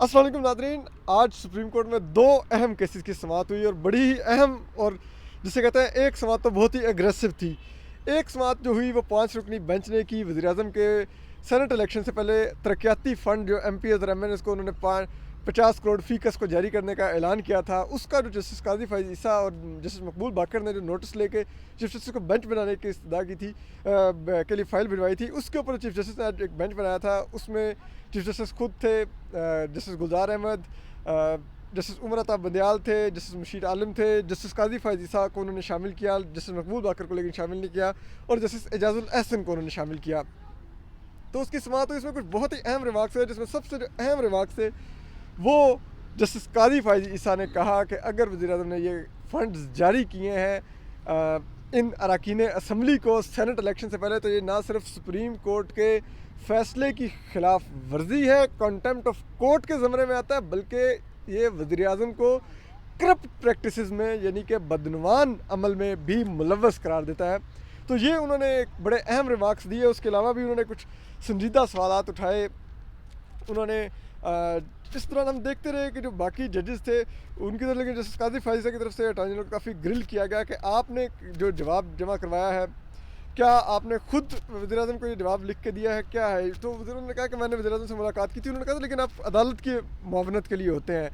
अस्सलाम वालेकुम नादरीन। आज सुप्रीम कोर्ट में दो अहम केसेस की समाअत हुई और बड़ी ही अहम, और जिसे कहते हैं एक समाअत तो बहुत ही एग्रेसिव थी। एक समाअत जो हुई वो 5 रुकनी बेंच ने की। वज़ीर-ए-आज़म के सेनेट इलेक्शन से पहले तरक्याती फ़ंड जो MPs और MNAs को उन्होंने 50 करोड़ फ़ीकस को जारी करने का ऐलान किया था, उसका जो जस्टिस काज़ी फ़ाइज़ ईसा और जस्टिस मकबूल बाकर ने जो नोटिस लेके चीफ जस्टिस को बेंच बनाने की इस्तदा की थी, के लिए फ़ाइल भिजवाई थी, उसके ऊपर चीफ जस्टिस ने आज एक बेंच बनाया था। उसमें चीफ जस्टिस खुद थे, जस्टिस गुलजार अहमद, जस्टिस उमर अता बंदयाल थे, जस्टिस मुशीर आलम थे, जस्टिस काज़ी फ़ाइज़ ईसा को उन्होंने शामिल किया, जस्टिस मकबूल बाकर को लेकिन शामिल नहीं किया, और जस्टिस एजाजुल एहसन को उन्होंने शामिल किया। तो उसकी समाअत हुई, इसमें कुछ बहुत ही अहम रिमार्क्स है, जिसमें सबसे जो अहम रिमार्क्स थे वो जस्टिस काज़ी फ़ाइज़ ईसा ने कहा कि अगर वज़ीर-ए-आज़म ने ये फ़ंड्स जारी किए हैं इन अरकान असम्बली को सेनेट इलेक्शन से पहले, तो ये ना सिर्फ सुप्रीम कोर्ट के फ़ैसले की खिलाफ वर्जी है, कंटेम्प्ट ऑफ कोर्ट के ज़मरे में आता है, बल्कि ये वज़ीर-ए-आज़म को करप्ट प्रैक्टिसेस में यानी कि बदनवान अमल में भी मुलव्वस करार देता है। तो ये उन्होंने एक बड़े अहम रिमार्क्स दिए। उसके अलावा भी उन्होंने कुछ संजीदा सवालात उठाए। उन्होंने इस दौरान हम देखते रहे कि जो बाकी जजेस थे उनकी तरफ, लेकिन जस्टिस काज़ी फ़ाइज़ की तरफ से अटॉर्नी जनरल को काफ़ी ग्रिल किया गया कि आपने जो जवाब जमा करवाया है, क्या आपने खुद वज़ीर-ए-आज़म को ये जवाब लिख के दिया है, क्या है? तो वज़ीर ने कहा कि मैंने वज़ीर-ए-आज़म से मुलाकात की थी। उन्होंने कहा था लेकिन आप अदालत की मुआवनत के लिए होते हैं।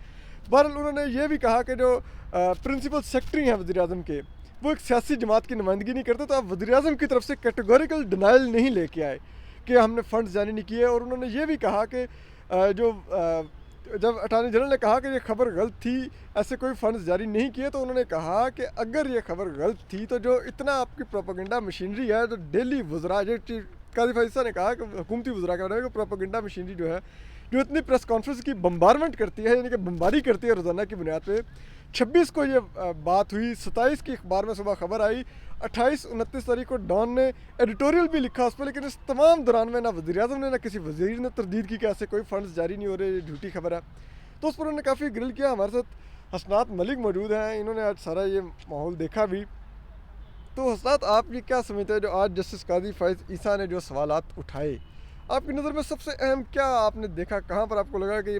बहरहाल उन्होंने ये भी कहा कि जो प्रिंसिपल सेक्रेटरी हैं वज़ीर-ए-आज़म के, वो एक सियासी जमात की नुमाइंदगी नहीं करते, तो आप वज़ीर-ए-आज़म की तरफ से कैटेगोरिकल डिनाइल नहीं लेके आए कि हमने फ़ंड्स जारी नहीं किए। और उन्होंने ये भी कहा कि जब अटॉर्नी जनरल ने कहा कि ये खबर गलत थी, ऐसे कोई फ़ंड्स जारी नहीं किए, तो उन्होंने कहा कि अगर ये खबर गलत थी तो जो इतना आपकी प्रोपेगेंडा मशीनरी है, जो डेली वज़रा, जो काज़ी फ़ाइज़ ने कहा कि हुकूमती वज़रा के बारे में प्रोपेगेंडा मशीनरी जो है, जो इतनी प्रेस कॉन्फ्रेंस की बम्बारमेंट करती है, यानी कि बमबारी करती है रोज़ाना की बुनियाद पे। 26 को ये बात हुई, 27 की अखबार में सुबह खबर आई, 28-29 तारीख को डॉन ने एडिटोरियल भी लिखा उस पर, लेकिन इस तमाम दौरान में ना वज़ीर-ए-आज़म ने ना किसी वज़ीर ने तरदीद की कि ऐसे कोई फ़ंड्स जारी नहीं हो रहे, ये झूठी खबर है। तो उस पर उन्होंने काफ़ी ग्रिल किया। हमारे साथ हसनात मलिक मौजूद हैं, इन्होंने आज सारा ये माहौल देखा भी। तो हसनात, आप ये क्या समझते हैं जो आज जस्टिस काज़ी फ़ाइज़ ईसा ने जो सवालात उठाए, आपकी नज़र में सबसे अहम क्या आपने देखा? कहाँ पर आपको लगा कि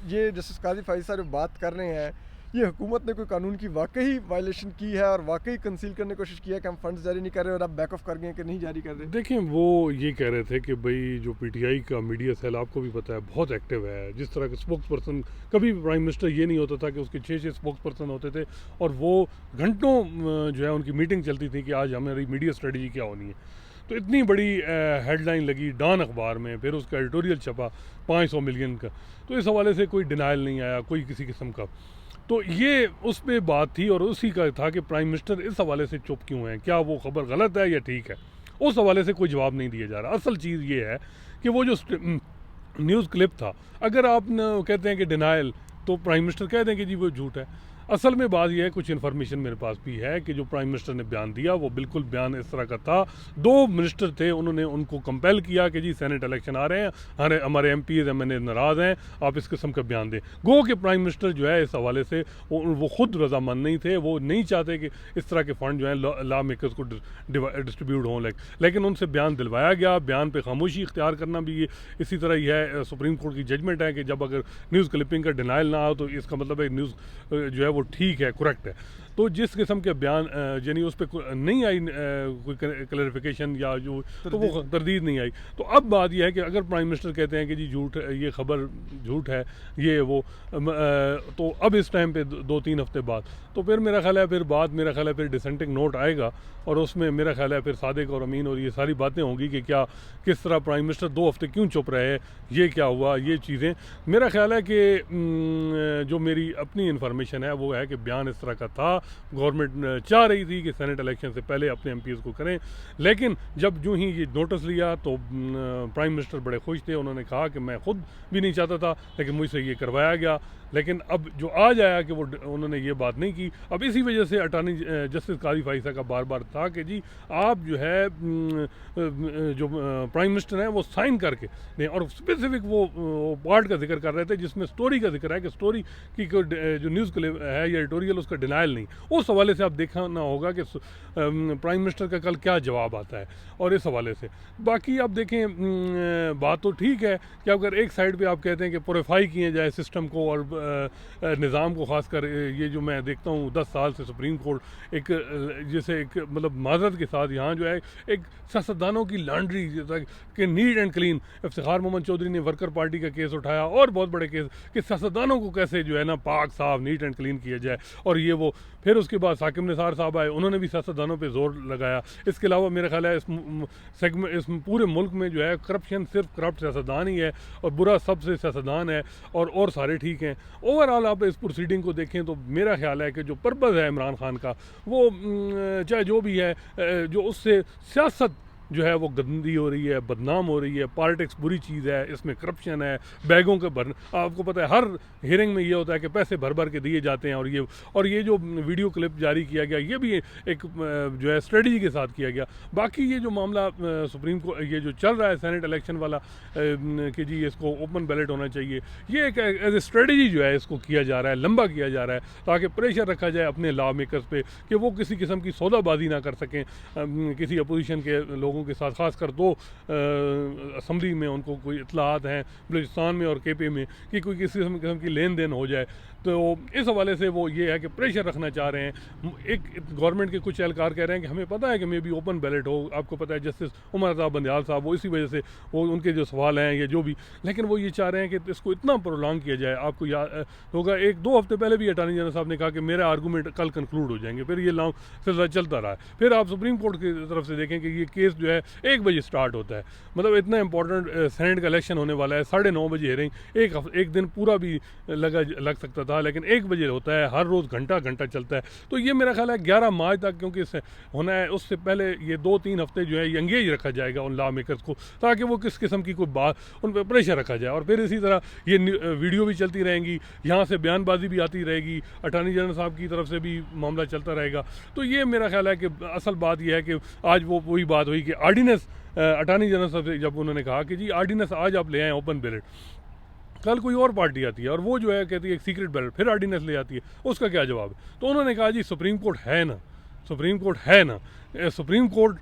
ये जस्टिस काज़ी फ़ाइज़ ईसा जो बात कर रहे हैं, ये हुकूमत ने कोई कानून की वाकई वायलेशन की है और वाकई कंसील करने की कोशिश की है कि हम फंड्स जारी नहीं कर रहे और आप बैक ऑफ कर गए कि नहीं जारी कर रहे? देखिए, वो ये कह रहे थे कि भाई जो PTI का मीडिया सेल, आपको भी पता है, बहुत एक्टिव है। जिस तरह के स्पोक्स पर्सन, कभी प्राइम मिनिस्टर ये नहीं होता था कि उसके 6 स्पोक्स पर्सन होते थे और वो घंटों जो है उनकी मीटिंग चलती थी कि आज हमारी मीडिया स्ट्रेटजी क्या होनी है। तो इतनी बड़ी हेडलाइन लगी डॉन अखबार में, फिर उसका एडिटोरियल छपा 500 मिलियन का। तो इस हवाले से कोई डिनाइल नहीं आया कोई किसी किस्म का। तो ये उस पर बात थी और उसी का था कि प्राइम मिनिस्टर इस हवाले से चुप क्यों हैं, क्या वो खबर गलत है या ठीक है। उस हवाले से कोई जवाब नहीं दिया जा रहा। असल चीज़ ये है कि वो जो न्यूज़ क्लिप था, अगर आप कहते हैं कि डिनाइल, तो प्राइम मिनिस्टर कह दें कि जी वो झूठ है। असल में बात यह है, कुछ इन्फॉर्मेशन मेरे पास भी है कि जो प्राइम मिनिस्टर ने बयान दिया वो बिल्कुल बयान इस तरह का था। 2 मिनिस्टर थे, उन्होंने उनको कंपेल किया कि जी सेनेट इलेक्शन आ रहे हैं, हमारे MPs MNA नाराज़ हैं, आप इस किस्म का बयान दें। गो कि प्राइम मिनिस्टर जो है इस हवाले से वो खुद रजामंद नहीं थे, वो नहीं चाहते कि इस तरह के फ़ंड जो हैं लॉ मेकर्स को डिस्ट्रीब्यूट हों। लेकिन उनसे बयान दिलवाया गया। बयान पर खामोशी इख्तियार करना भी ये इसी तरह ही है। सुप्रीम कोर्ट की जजमेंट है कि जब अगर न्यूज़ क्लिपिंग का डिनाइल ना हो तो इसका मतलब है न्यूज़ जो है वो ठीक है, करेक्ट है। तो जिस किस्म के बयान यानी उस पर नहीं आई कोई क्लैरिफिकेशन या जो, तो वो तरदीद नहीं आई। तो अब बात यह है कि अगर प्राइम मिनिस्टर कहते हैं कि जी झूठ, ये खबर झूठ है, ये वो, तो अब इस टाइम पे 2-3 हफ्ते बाद, तो फिर मेरा ख्याल है फिर डिसेंटिंग नोट आएगा और उसमें मेरा ख्याल है फिर सादिक और अमीन और ये सारी बातें होंगी कि क्या, किस तरह प्राइम मिनिस्टर 2 हफ्ते क्यों चुप रहे, ये क्या हुआ, ये चीज़ें। मेरा ख्याल है कि जो मेरी अपनी इन्फॉर्मेशन है वो है कि बयान इस तरह का था। गवर्नमेंट चाह रही थी कि सेनेट इलेक्शन से पहले अपने MPs को करें, लेकिन जब जो ही ये नोटिस लिया तो प्राइम मिनिस्टर बड़े खुश थे। उन्होंने कहा कि मैं खुद भी नहीं चाहता था लेकिन मुझसे ये करवाया गया। लेकिन अब जो आज आया कि वो उन्होंने ये बात नहीं की। अब इसी वजह से अटॉर्नी जस्टिस काज़ी फ़ाइज़ का बार बार था कि जी आप जो है जो प्राइम मिनिस्टर हैं वो साइन करके दें, और स्पेसिफिक वो पार्ट का जिक्र कर रहे थे जिसमें स्टोरी का जिक्र है कि स्टोरी की जो न्यूज़ क्लिप है या एडिटोरियल, उसका डिनाइल नहीं। उस हवाले से आप देखना होगा कि प्राइम मिनिस्टर का कल क्या जवाब आता है। और इस हवाले से बाकी आप देखें, बात तो ठीक है कि अगर एक साइड पे आप कहते हैं कि प्योरीफाई किए जाए सिस्टम को और निज़ाम को, ख़ासकर ये जो मैं देखता हूँ 10 साल से सुप्रीम कोर्ट एक जैसे एक मतलब माजरत के साथ यहाँ जो है एक सियासतदानों की लॉन्ड्री कि neat and clean, Iftikhar Mohammad Chaudhry ने वर्कर पार्टी का केस उठाया और बहुत बड़े केस कि सियासतदानों को कैसे जो है ना पाक साफ नीट एंड क्लीन किया जाए, और ये वो फिर उसके बाद साकिब निसार साहब आए, उन्होंने भी सियासतदानों पे जोर लगाया। इसके अलावा मेरा ख्याल है इस पूरे मुल्क में जो है करप्शन सिर्फ करप्ट सियासतदान ही है और बुरा सबसे सियासतदान है, और सारे ठीक हैं। ओवरऑल आप इस प्रोसीडिंग को देखें तो मेरा ख्याल है कि जो पर्पज़ है इमरान खान का वो चाहे जो भी है, जो उससे सियासत जो है वो गंदी हो रही है, बदनाम हो रही है, पॉलिटिक्स बुरी चीज़ है, इसमें करप्शन है, बैगों के भर, आपको पता है हर हियरिंग में ये होता है कि पैसे भर भर के दिए जाते हैं, और ये जो वीडियो क्लिप जारी किया गया ये भी एक जो है स्ट्रेटजी के साथ किया गया। बाकी ये जो मामला सुप्रीम को ये जो चल रहा है सेनेट इलेक्शन वाला कि जी इसको ओपन बैलेट होना चाहिए, ये एक एज ए स्ट्रेटजी जो है इसको किया जा रहा है, लंबा किया जा रहा है ताकि प्रेशर रखा जाए अपने लॉ मेकर्स पे कि वो किसी किस्म की सौदाबाजी ना कर सकें किसी अपोजिशन के लोगों के साथ, खासकर दो असम्बली में उनको कोई इतलात हैं बलूचिस्तान में और केपी में कि कोई किसी किस्म की लेन देन हो जाए। तो इस हवाले से वो ये है कि प्रेशर रखना चाह रहे हैं। एक गवर्नमेंट के कुछ एहलकार कह रहे हैं कि हमें पता है कि मे बी ओपन बैलेट हो, आपको पता है जस्टिस उमर साहब बंदयाल साहब वो इसी वजह से वो उनके जो सवाल हैं या जो भी, लेकिन वो ये चाह रहे हैं कि इसको इतना प्रोलॉन्ग किया जाए। आपको याद होगा 1-2 हफ्ते पहले भी अटॉर्नी जनरल साहब ने कहा कि मेरा आर्गूमेंट कल कंक्लूड हो जाएंगे, फिर ये लॉन्ग सिलसिला चलता रहा है। फिर आप सुप्रीम कोर्ट की तरफ से देखें कि ये केस जो है 1 बजे स्टार्ट होता है, मतलब इतना इंपॉर्टेंट सेनेट का इलेक्शन होने वाला है, 9:30 बजे हियरिंग, एक दिन पूरा भी लग सकता था, लेकिन 1 बजे होता है, हर रोज़ घंटा चलता है। तो ये मेरा ख्याल है 11 मार्च तक, क्योंकि इससे होना है उससे पहले ये 2-3 हफ्ते जो है ये एंगेज रखा जाएगा उन लॉ मेकर्स को, ताकि वो किस किस्म की कोई बात उन पर प्रेशर रखा जाए। और फिर इसी तरह ये वीडियो भी चलती रहेंगी, यहाँ से बयानबाजी भी आती रहेगी, अटॉर्नी जनरल साहब की तरफ से भी मामला चलता रहेगा। तो ये मेरा ख्याल है कि असल बात यह है कि आज वो वही बात हुई कि आर्डिनेंस अटॉर्नी जनरल साहब से जब उन्होंने कहा कि जी आर्डिनेंस आज आप ले आएँ ओपन बैलेट, कल कोई और पार्टी आती है और वो जो है कहती है एक सीक्रेट बैलेट, फिर आर्डिनेंस ले आती है, उसका क्या जवाब है? तो उन्होंने कहा जी सुप्रीम कोर्ट है ना, सुप्रीम कोर्ट है ना, सुप्रीम कोर्ट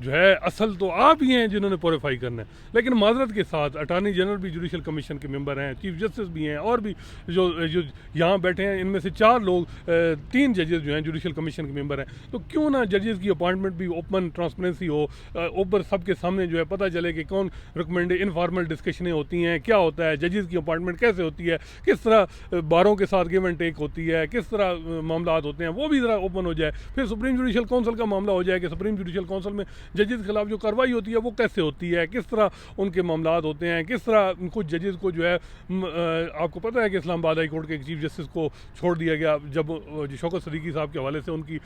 जो है असल तो आप ही हैं जिन्होंने प्योरीफाई करना है। लेकिन माजरत के साथ अटॉर्नी जनरल भी जुडिशल कमीशन के मेंबर हैं, चीफ जस्टिस भी हैं, और भी जो यहाँ बैठे हैं इनमें से 4 लोग 3 जजेस जो हैं जुडिशल कमीशन के मेंबर हैं। तो क्यों ना जजेस की अपॉइंटमेंट भी ओपन ट्रांसपेरेंसी हो, ऊपर सबके सामने जो है पता चले कि कौन रिकमेंड, इनफॉर्मल डिस्कशनें होती हैं, क्या होता है, जजेस की अपॉइंटमेंट कैसे होती है, किस तरह बारों के साथ गिव एंड टेक होती है, किस तरह मामला होते हैं, वो भी ज़रा ओपन हो जाए। फिर सुप्रीम जुडिशल काउंसिल का मामला हो जाए कि सुप्रीम जुडिशल काउंसिल में जजेस के खिलाफ जो कार्रवाई होती है वो कैसे होती है, किस तरह उनके मामलात होते हैं, किस तरह कुछ जजेस को जो है आपको पता है कि इस्लामाबाद हाई कोर्ट के एक चीफ जस्टिस को छोड़ दिया गया जब शौकत सदीकी साहब के हवाले से उनकी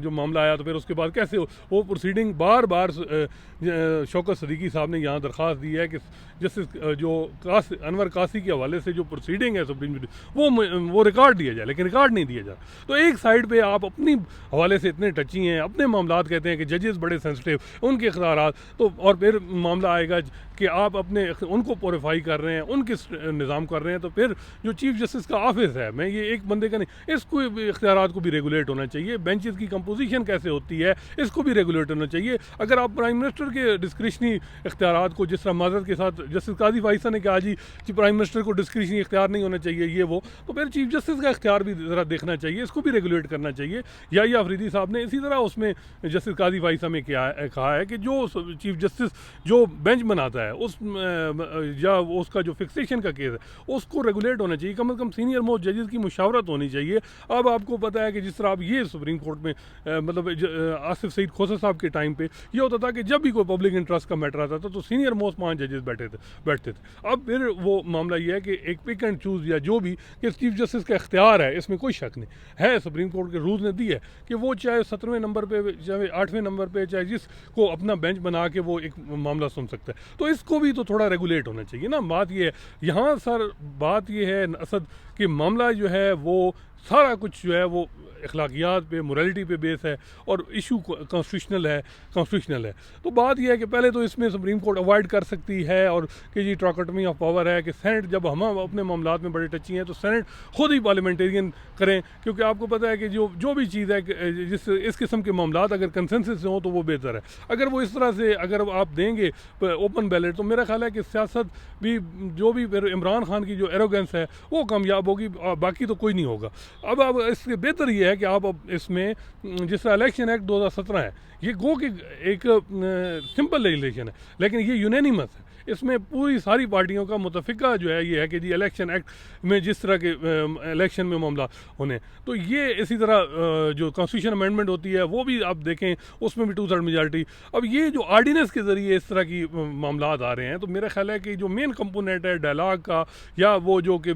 जो मामला आया, तो फिर उसके बाद कैसे वो प्रोसीडिंग बार शौकत सदीकी साहब ने यहाँ दरख्वास्त दी है कि जस्टिस जो अनवर कासी के हवाले से जो प्रोसीडिंग है सुप्रीम वो रिकॉर्ड दिया जाए, लेकिन रिकॉर्ड नहीं दिया जाए। तो एक साइड पे आप अपनी हवाले से इतने टची हैं, अपने मामलात कहते हैं कि जजेस बड़े सेंसिटिव, उनके इख्तियारात, तो और फिर मामला आएगा कि आप अपने उनको प्योरीफाई कर रहे हैं, उनके निज़ाम कर रहे हैं, तो फिर जो चीफ जस्टिस का ऑफिस है, मैं ये एक बंदे का नहीं, इसको इख्तियारात को भी रेगुलेट होना चाहिए, बेंचेस की कंपोजिशन कैसे होती है इसको भी रेगुलेट होना चाहिए। अगर आप प्राइम मिनिस्टर के डिस्क्रिशनरी इख्तियारात को, जिस तरह माजरत के साथ जस्टिस काजी फाइसा ने कहा जी कि प्राइम मिनिस्टर को डिस्क्रिशनरी इख्तियार नहीं होना चाहिए ये वो, तो फिर चीफ जस्टिस का इख्तियार भी ज़रा देखना चाहिए, इसको भी रेगुलेट करना चाहिए। या अफरीदी साहब ने इसी तरह उसमें जस्टिस काजी फाइसा में कहा है कि जो चीफ जस्टिस जो बेंच बनाता है उस या उसका जो फिक्सेशन का केस है उसको रेगुलेट होना चाहिए, कम से कम सीनियर मोस्ट जजेस की मुशावरत होनी चाहिए। अब आपको पता है कि जिस तरह अब ये सुप्रीम कोर्ट में मतलब आसिफ सईद खोसा साहब के टाइम पे ये होता था कि जब भी कोई पब्लिक इंटरेस्ट का मैटर आता था तो सीनियर मोस्ट 5 जजेस बैठते थे। अब फिर वो मामला ये है कि एक पिक एंड चूज़ या जो भी कि चीफ जस्टिस का इख्तियार है, इसमें कोई शक नहीं है, सुप्रीम कोर्ट के रूल्स ने दी है कि वो चाहे 17वें नंबर पे, चाहे 8वें नंबर पे, चाहे जिसको अपना बेंच बना के वो एक मामला सुन सकता है। तो इसको भी तो थोड़ा रेगुलेट होना चाहिए ना। बात ये है यहाँ सर, बात ये है असद कि मामला जो है वो सारा कुछ जो है वो अखलाकियात पे, मोरालिटी पे बेस है और इशू कॉन्स्टिट्यूशनल है। तो बात यह है कि पहले तो इसमें सुप्रीम कोर्ट अवॉइड कर सकती है और कि जी ट्राकोटमी ऑफ पावर है कि सेनेट, जब हम अपने मामलात में बड़े टची हैं तो सेनेट खुद ही पार्लियामेंटेरियन करें, क्योंकि आपको पता है कि जो भी चीज़ है जिस इस किस्म के मामलात अगर कंसेंसस से हों तो वो बेहतर है। अगर वो इस तरह से अगर आप देंगे ओपन बैलेट तो मेरा ख्याल है कि सियासत भी, जो भी इमरान खान की जो एरोगेंस है वो कामयाब होगी, बाकी तो कोई नहीं होगा। अब इससे बेहतर ये है कि आप अब इसमें जिस तरह इलेक्शन एक्ट 2017 है, ये गो कि एक सिंपल लेजिस्लेशन है लेकिन ये यूनानिमस है। इसमें पूरी सारी पार्टियों का मुतफिका जो है ये है कि जी इलेक्शन एक्ट में जिस तरह के इलेक्शन में मामला होने, तो ये इसी तरह जो कॉन्स्टिट्यूशन अमेंडमेंट होती है वो भी आप देखें उसमें भी 2/3 मेजॉरिटी। अब ये जो आर्डिनेंस के ज़रिए इस तरह की मामला आ रहे हैं, तो मेरा ख्याल है कि जो मेन कंपोनेंट है डायलॉग का या वो जो कि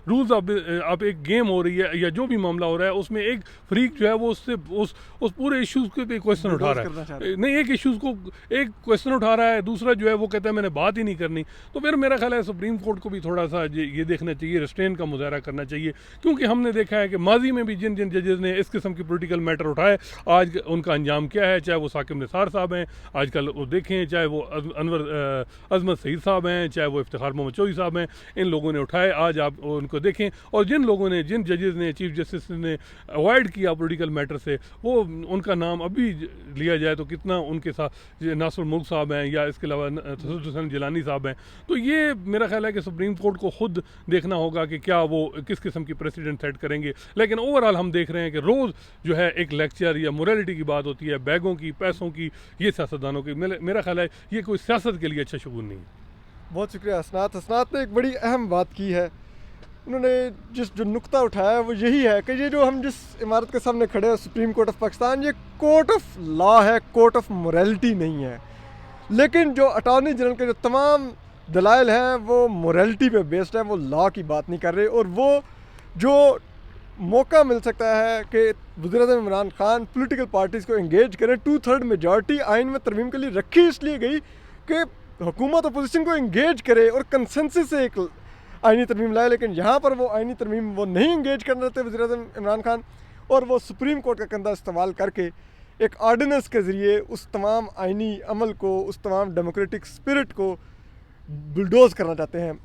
रूल्स अब एक गेम हो रही है या जो भी मामला हो रहा है उसमें एक फ्रीक जो है वो उससे उस पूरे इश्यूज़ के पे क्वेश्चन उठा रहा है। नहीं, एक इश्यूज़ को एक क्वेश्चन उठा रहा है, दूसरा जो है वो कहता है मैंने बात ही नहीं करनी। तो फिर मेरा ख्याल है सुप्रीम कोर्ट को भी थोड़ा सा ये देखना चाहिए, रेस्ट्रेन का मुजाहरा करना चाहिए, क्योंकि हमने देखा है कि माजी में भी जिन जिन जजेस ने इस किस्म के पोलिटिकल मैटर उठाए आज उनका अंजाम क्या है, चाहे वो साकिब निसार साहब हैं आजकल वो देखें, चाहे वो अनवर अजमत सईद साहब हैं, चाहे वो इफ्तिखार मोहम्मद चौधरी साहब हैं, इन लोगों ने उठाए, आज आप उनको देखें। और जिन लोगों ने, जिन जजेस ने, चीफ जस्टिस ने अवॉइड किया पोलिटिकल मैटर से, वो उनका नाम अभी लिया जाए तो कितना उनके साथ नासिर मुल्क साहब हैं या इसके अलावा तसद्दुक़ हुसैन जिलानी साहब हैं। तो ये मेरा ख्याल है कि सुप्रीम कोर्ट को खुद देखना होगा कि क्या वो किस किस्म की प्रेसिडेंट सेट करेंगे। लेकिन ओवरऑल हम देख रहे हैं कि रोज़ जो है एक लेक्चर या मोरालिटी की बात होती है, बैगों की, पैसों की, ये सियासतदानों की। मेरा ख्याल है ये कोई सियासत के लिए अच्छा शगुन नहीं है। बहुत शुक्रिया हसनात। हसनात ने एक बड़ी अहम बात की है, उन्होंने जो नुक्ता उठाया है वो यही है कि ये जो हम जिस इमारत के सामने खड़े हैं सुप्रीम कोर्ट ऑफ पाकिस्तान, ये कोर्ट ऑफ लॉ है, कोर्ट ऑफ मोरालिटी नहीं है। लेकिन जो अटॉर्नी जनरल के जो तमाम दलाइल हैं वो मोरालिटी पे बेस्ड है, वो लॉ की बात नहीं कर रहे। और वो जो मौका मिल सकता है कि वज़ीर-ए-आज़म इमरान खान पॉलिटिकल पार्टीज़ को एंगेज करें, 2/3 मेजॉरिटी आइन में तरमीम के लिए रखी इसलिए गई कि हुकूमत अपोजिशन को एंगेज करे और कंसेंसस से एक आइनी तरमीम लाए। लेकिन यहाँ पर वो आइनी तरमीम वो नहीं एंगेज करना चाहते वज़ीर-ए-आज़म इमरान खान, और वो सुप्रीम कोर्ट का कंधा इस्तेमाल करके एक आर्डिनेंस के ज़रिए उस तमाम आइनी अमल को, उस तमाम डेमोक्रेटिक स्पिरिट को बुलडोज़ करना चाहते हैं।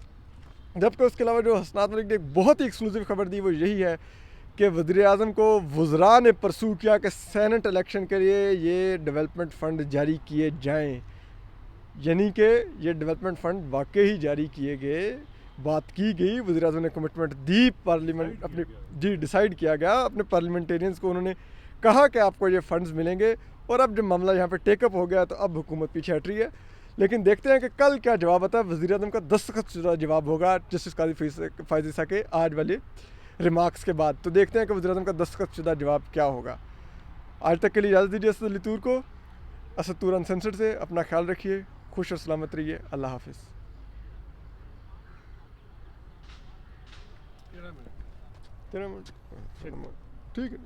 जबकि उसके अलावा जो हसनात मलिक ने एक बहुत ही एक्सक्लूसिव खबर दी वो यही है कि वज़ीर-ए-आज़म को वज़रा ने परसू किया कि सेनेट इलेक्शन के लिए ये डेवलपमेंट फ़ंड जारी किए जाएं, यानी कि ये डेवलपमेंट फ़ंड वाकई ही जारी किए गए, बात की गई, वज़ीर-ए-आज़म ने कमिटमेंट दी, पार्लियामेंट अपने जी डिसाइड किया गया, अपने पार्लियामेंटेरियंस को उन्होंने कहा कि आपको ये फ़ंड्स मिलेंगे। और अब जब मामला यहाँ पे टेकअप हो गया तो अब हुकूमत पीछे हट रही है। लेकिन देखते हैं कि कल क्या जवाब आता है। वज़ीर-ए-आज़म का दस्तखतशुदा जवाब होगा जस्टिस काज़ी फ़ाइज़ ईसा के आज वाले रिमार्क्स के बाद। तो देखते हैं कि वज़ीर-ए-आज़म का दस्तखतशुदा जवाब क्या होगा। आज तक के लिए इजाज़त दीजिए असद अली तूर को, असद तूर अनसेंसर्ड से। अपना ख्याल रखिए, खुश और सलामत रहिए। अल्लाह हाफ़िज़। 13 मिनट ठीक है।